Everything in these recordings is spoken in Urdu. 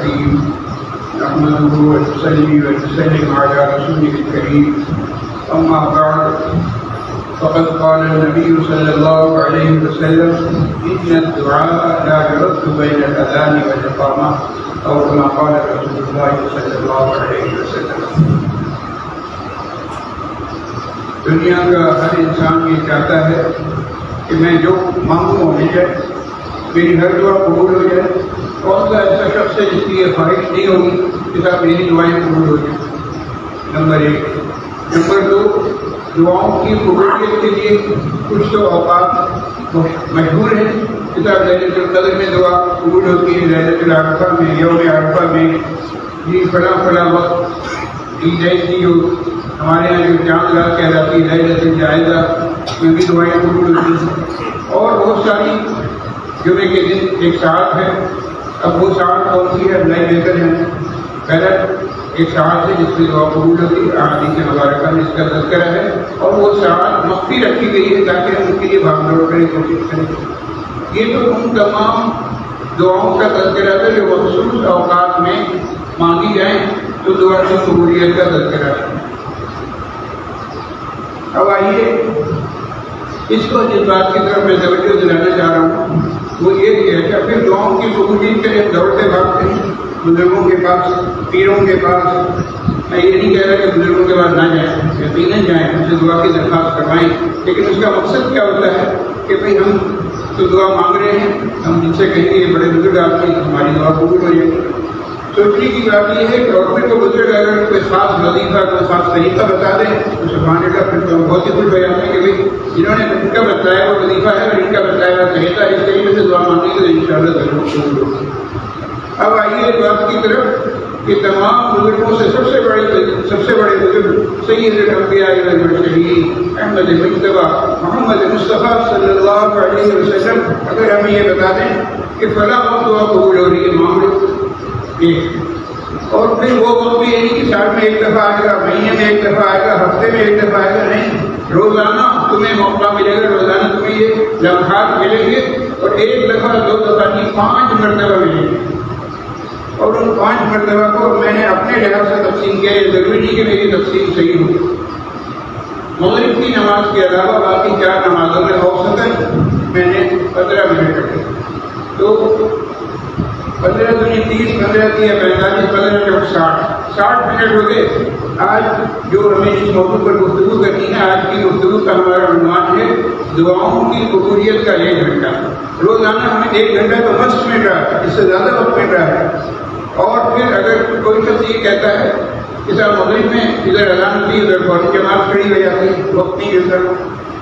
الرحيم نحمده ونصلي ونسلم على رسوله الكريم أما بعد فقد قال النبي صلى الله عليه وسلم إن الدعاء لا يرد بين الأذان والإقامة أو كما قال رسول الله صلى الله عليه وسلم. دنیا کا ہر انسان یہ چاہتا ہے کہ میں جو مانگوں وہ مل جائے، میری ہر دعا قبول ہو جائے. کون سا ایسا شخص ہے جس کی یہ خواہش نہیں ہوگی کہ صاحب میری دعائیں قبول ہو جائیں؟ نمبر 1. نمبر 2، دعاؤں کی قبولیت کے لیے کچھ تو اوقات مشہور ہیں. کتاب ليلة القدر میں دعا قبول ہوتی ہے، ليلة العرفہ میں، یوم عرفہ میں، یہ فلاں وقت عید کی جو ہمارے یہاں جو چاند رات کہلاتی ہے ليلة الجائزہ میں بھی دعائیں قبول ہوتی ہیں. اور بہت ساری جمعے کے دن ایک ساعت ہے. اب وہ ساعت کون سی ہے اللہ بہتر ہے. پہلا ایک ساعت ہے جس میں دعا قبول ہوتی ہے، احادیث مبارکہ میں اس کا تذکرہ ہے، اور وہ ساعت مخفی رکھی گئی ہے تاکہ ہم اس کے لیے بھاگ دوڑ کرنے کی کوشش کریں. یہ تو ان تمام دعاؤں کا تذکرہ ہے جو مخصوص اوقات میں مانگی جائیں تو دعا کی قبولیت کا تذکرہ ہے. اب آئیے اس کو جس بات کی طرف میں توجہ دلانا چاہ رہا ہوں وہ یہ ہے کہ پھر دعاؤں کی قبولیت کے لیے دوڑتے بھاگتے ہیں بزرگوں کے پاس، پیروں کے پاس. میں یہ نہیں کہہ رہا کہ بزرگوں کے پاس نہ جائیں، یقیناً جائیں، ان سے دعا کی درخواست کروائیں، لیکن اس کا مقصد کیا ہوتا ہے کہ بھئی ہم تو دعا مانگ رہے ہیں، ہم جن سے کہیں گے بڑے بزرگ آدمی ہماری دعا قبول ہو جائے گی. سوچنے کی بات یہ ہے کہ اور پھر کو بزرگ اگر کوئی خاص وظیفہ کوئی خاص طریقہ بتا دیں تو سبحان اللہ پھر تو ہم بہت ہی خوش ہو جاتے ہیں کہ بھئی جنہوں نے ان کا بتایا وہ وظیفہ ہے اور ان کا بتایا ہوا طریقہ اس طریقے سے دعا مانگیں گے تو انشاءاللہ ضرور قبول ہوگی. اب آئیے اس بات کی طرف کہ تمام بزرگوں سے سب سے بڑے بزرگ سید الانبیاء والمرسلین احمد مجتبی محمد مصطفیٰ صلی اللہ علیہ وسلم اگر ہمیں یہ بتا دیں کہ فلاں وقت دعا قبول ہو رہی ہے مانگ لو، اور پھر وہ وقت بھی یہ نہیں کہ سال میں ایک دفعہ آئے گا، مہینے میں ایک دفعہ آئے گا، ہفتے میں ایک دفعہ آئے گا، نہیں، روزانہ تمہیں موقع ملے گا، روزانہ تمہیں یہ لمحات ملیں گے، اور ایک دفعہ 2 دفعہ نہیں 5 مرتبہ ملیں گے. اور ان 5 مرتبہ کو میں نے اپنے لحاظ سے تقسیم کیا. یہ ضروری نہیں کہ میری تقسیم صحیح ہو. مغرب کی نماز کے علاوہ باقی 4 نمازوں میں اوسطاً میں نے 15 منٹ رکھے. تو 15 دنیا 30، 15 دیا 45، 15 چوک 60 منٹ ہو گئے. آج جو ہمیں اس موضوع پر گفتگو کرنی ہے، آج کی گفتگو کا ہمارا عنوان ہے دعاؤں کی قبولیت کا 1 گھنٹہ. روزانہ ہمیں 1 گھنٹہ تو مست مل رہا ہے، اس سے زیادہ وقت مل رہا ہے. اور پھر اگر کوئی شخص یہ کہتا ہے کہ صاحب مغرب میں ادھر اذان ہوتی ہے ادھر فوری جماعت کھڑی ہو جاتی ہے، وقت نہیں ملتا.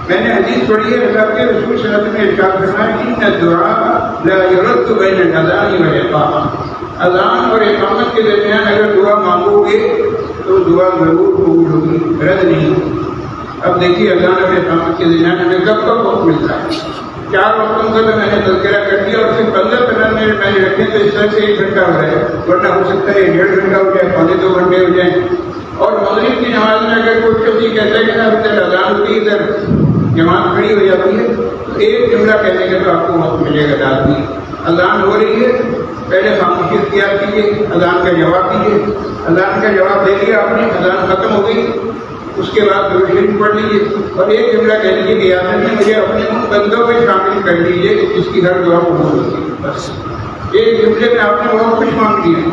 میں نے حدیث پڑھی ہے اللہ کے رسول صلی اللہ علیہ وسلم نے ارشاد فرمایا ان الدعاء لا يرد بین الاذان والاقامہ. اذان اور اقامت کے درمیان اگر دعا مانگو گے تو دعا ضرور قبول ہوگی، رد نہیں ہوگی. اب دیکھیے اذان اور اقامت کے درمیان ہمیں کب وقت ملتا ہے. 4 وقتوں کا تو میں نے تذکرہ کر دیا اور صرف 15 منٹ میں نے رکھے تو اس طرح سے 1 گھنٹہ ہو رہا ہے، ورنہ ہو سکتا ہے 1.5 گھنٹہ ہو جائے، 2 گھنٹے ہو جائیں. اور مغرب کی نماز میں اگر کوئی شخص یہ کہتا ہے کہ نا ادھر اذان ہوتی ہے ادھر جماعت کھڑی ہو جاتی ہے تو 1 جملہ کہنے کا تو آپ کو وقت ملے گا لازمی. اذان ہو رہی ہے پہلے خاموشی اختیار کیجیے، اذان کا جواب دیجیے. اذان کا جواب دے دیا آپ نے، اذان ختم ہو گئی، اس کے بعد درود شریف پڑھ لیجیے اور 1 جملہ کہہ دیجیے کہ یا اللہ مجھے اپنے ان بندوں میں شامل کر لیجیے جس کی ہر دعا قبول ہوتی ہے. بس 1 جملے میں آپ نے بہت کچھ مانگ لیا.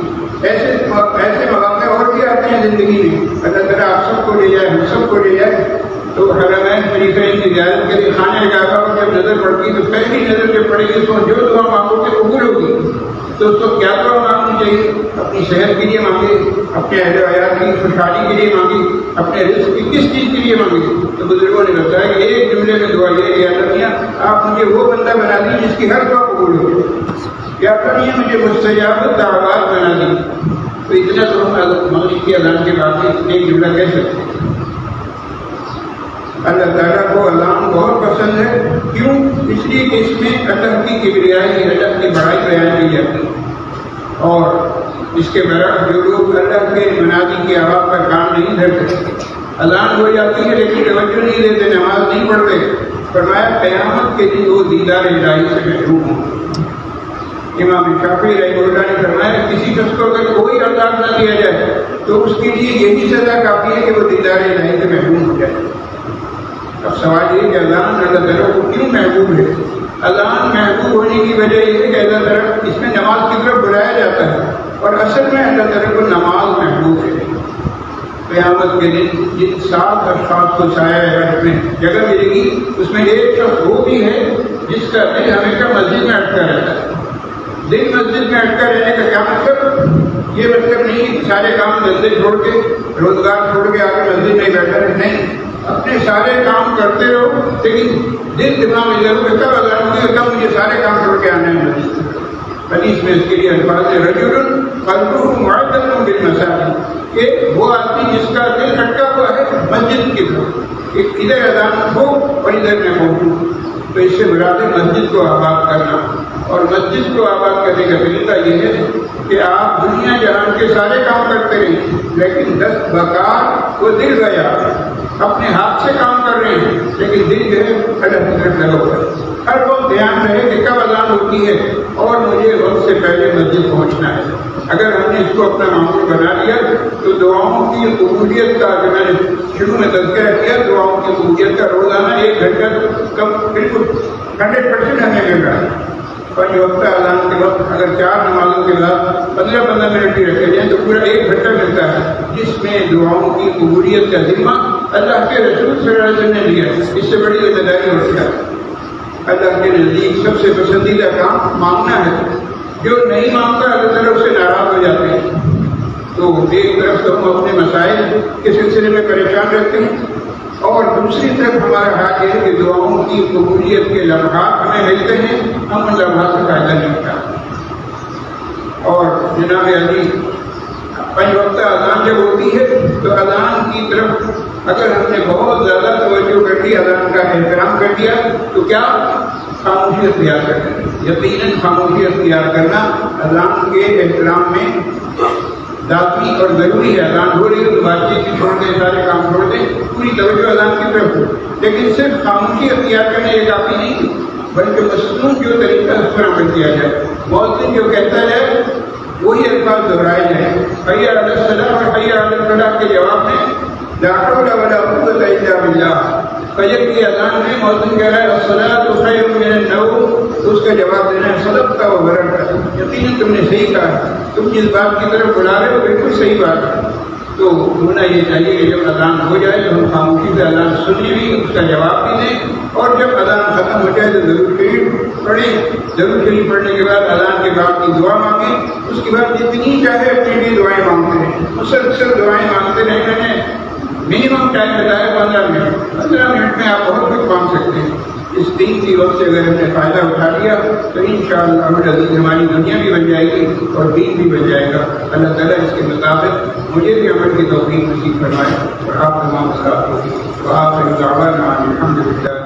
ایسے مواقع اور بھی آتے ہیں زندگی میں. اللہ تعالیٰ آپ سب کو لے جائے، ہم سب کو لے جائے تو حرمین شریفین کی زیارت کے لیے خانہ کعبہ پر جب نظر پڑتی تو پہلی نظر جب پڑے گی تو جو دعا مانگو گے قبول ہوگی. تو اس کو کیا دعا مانگنی چاہیے؟ اپنی صحت کے لیے مانگے، اپنے اہل و عیال کی خوشحالی کے لیے مانگے، اپنے رزق کی کس چیز کے لیے مانگے. تو بزرگوں نے بتایا کہ 1 جملے میں دعا یہ یا اللہ میاں آپ مجھے وہ بندہ بنا دیجیے جس کی ہر دعا قبول ہو. یا اللہ میاں مجھے مستجاب الدعوات بنا دیجیے. تو اتنا تو ہم مغرب کی اذان کے بعد 1 جملہ کہہ سکتے ہیں. اللہ تعالیٰ کو اذان بہت پسند ہے. کیوں؟ اس لیے کہ اس میں اللہ کی کبریائی، اللہ کی بڑائی بیان کی جاتی ہے. اور اس کے برعکس جو لوگ اللہ کے منادی کی آواز پر کام نہیں دھرتے، اذان ہو جاتی ہے لیکن توجہ نہیں دیتے، نماز نہیں پڑھتے، فرمایا قیامت کے دن وہ دیدار الہی سے محروم ہوں. امام شافعی رحمہ اللہ نے فرمایا کسی شخص کو اگر کوئی اذان نہ دیا جائے تو اس کے لیے یہی سزا کافی ہے کہ وہ دیدار الہی سے محروم ہو جائے۔ اب سوال یہ کہ اذان اللہ تعالیٰ کو کیوں محبوب ہے؟ اذان محبوب ہونے کی وجہ یہ ہے کہ اللہ تعالیٰ اس میں نماز کی طرف بلایا جاتا ہے، اور اصل میں اللہ تعالیٰ کو نماز محبوب ہے۔ قیامت کے دن جن 7 اشخاص کو سایہ عرش میں جگہ ملے گی، اس میں ایک شخص وہ بھی ہے جس کا دل ہمیشہ مسجد میں اٹکا رہتا ہے۔ دل مسجد میں اٹکا رہنے کا کیا مطلب؟ یہ مطلب نہیں کہ سارے کام دھندے چھوڑ کے روزگار چھوڑ کے آ کے مسجد میں بیٹھا رہے، نہیں، اپنے سارے کام کرتے رہو لیکن دل دماغ میں ضرور کب اذان ہوگی کب مجھے سارے کام چھوڑ کے آنا ہے مسجد۔ حدیث میں اس کے لیے الفاظ ہے رجل قلبہ معلق بالمساجد، کہ وہ آدمی جس کا دل اٹکا ہوا ہے مسجد کی طرف، کہ ادھر اذان ہو اور ادھر میں پہنچوں۔ تو اس سے مراد ہے مسجد کو آباد کرنا، اور مسجد کو آباد کرنے کا طریقہ یہ ہے کہ آپ دنیا جہان کے سارے کام کرتے رہیں لیکن 10 بکار وہ دل گیا، اپنے ہاتھ سے کام کر رہے ہیں لیکن دل جو ہے اللہ کی طرف لگا ہوا ہے۔ ہر وقت دھیان رہے کہ کب اذان ہوتی ہے اور مجھے وقت سے پہلے مسجد پہنچنا ہے۔ اگر ہم نے اس کو اپنا معمول بنا لیا تو دعاؤں کی قبولیت کا، جو میں نے شروع میں تذکرہ کیا، دعاؤں کی قبولیت کا روزانہ 1 گھنٹہ کم بالکل 100% ہمیں مل رہا ہے۔ اور جو وقت اذان کے وقت اگر 4 نمازوں کے بعد 15 منٹ بھی رکھے جائیں تو پورا 1 گھنٹہ ملتا ہے، جس میں دعاؤں کی قبولیت کا ذمہ اللہ کے رسول صلی اللہ علیہ وسلم نے دیا۔ اس سے بڑی ذمہ داری ہوتی ہے۔ اللہ کے نزدیک سب سے پسندیدہ کام مانگنا ہے، جو نہیں مانگتا اللہ تعالیٰ اس سے ناراض ہو جاتے ہیں۔ تو ایک طرف تو ہم اپنے مسائل کے سلسلے میں پریشان رہتے ہیں، اور دوسری طرف ہمارا حال یہ ہے کہ دعاؤں کی قبولیت کے لمحات ہمیں ملتے ہیں، ہم ان لمحات سے فائدہ نہیں اٹھاتے۔ اور جناب علی 5 وقت اذان جب ہوتی ہے تو اذان کی طرف اگر ہم نے بہت زیادہ توجہ کر دی، اذان کا احترام کر دیا، تو کیا خاموشی اختیار کرنا، یقیناً خاموشی اختیار کرنا اذان کے احترام میں ذاتی اور ضروری ہے۔ اذان ہو رہی ہے تو بات چیت چھوڑ دیں، سارے کام چھوڑ دیں، پوری توجہ اذان کی طرف ہو، لیکن صرف خاموشی اختیار کرنا یہ کافی نہیں، بلکہ مصنون جو طریقہ اس پر عمل کیا جائے۔ مؤذن جو کہتا ہے وہی الفاظ دہرائے جائیں، حی علی الصلاۃ اور حی علی الفلاح کے جواب میں لا حول ولا قوۃ الا باللہ۔ فجر کی اذان میں مؤذن کہہ رہا ہے الصلاۃ خیر من النوم، تو اس کا جواب دینا ہے صدقت و بررت، یقیناً تم نے صحیح کہا، تم جس بات کی طرف بلا رہے ہو بالکل صحیح بات ہے۔ تو ہونا یہ چاہیے کہ جب اذان ہو جائے تو ہم خاموشی سے اذان سنیں بھی، اس کا جواب بھی دیں، اور جب اذان ختم ہو جائے تو ضرور شریف پڑھیں، ضرور شریف پڑھنے کے بعد اذان کے بعد کی دعا مانگیں، اس کے بعد جتنی چاہے اپنے لیے دعائیں مانگتے رہیں، مسلسل دعائیں مانگتے رہیں۔ میں نے منیمم ٹائم بتایا 15 منٹ، 15 منٹ میں آپ بہت کچھ مانگ سکتے ہیں۔ اس دن کی وقت سے اگر ہم نے فائدہ اٹھا لیا تو انشاءاللہ ہماری دنیا بھی بن جائے گی اور دین بھی بن جائے گا۔ اللہ تعالیٰ اس کے مطابق مجھے بھی عمل کی توفیق نصیب فرمائے اور آپ تمام حضرات کو۔ وآخر دعوانا الحمد للہ۔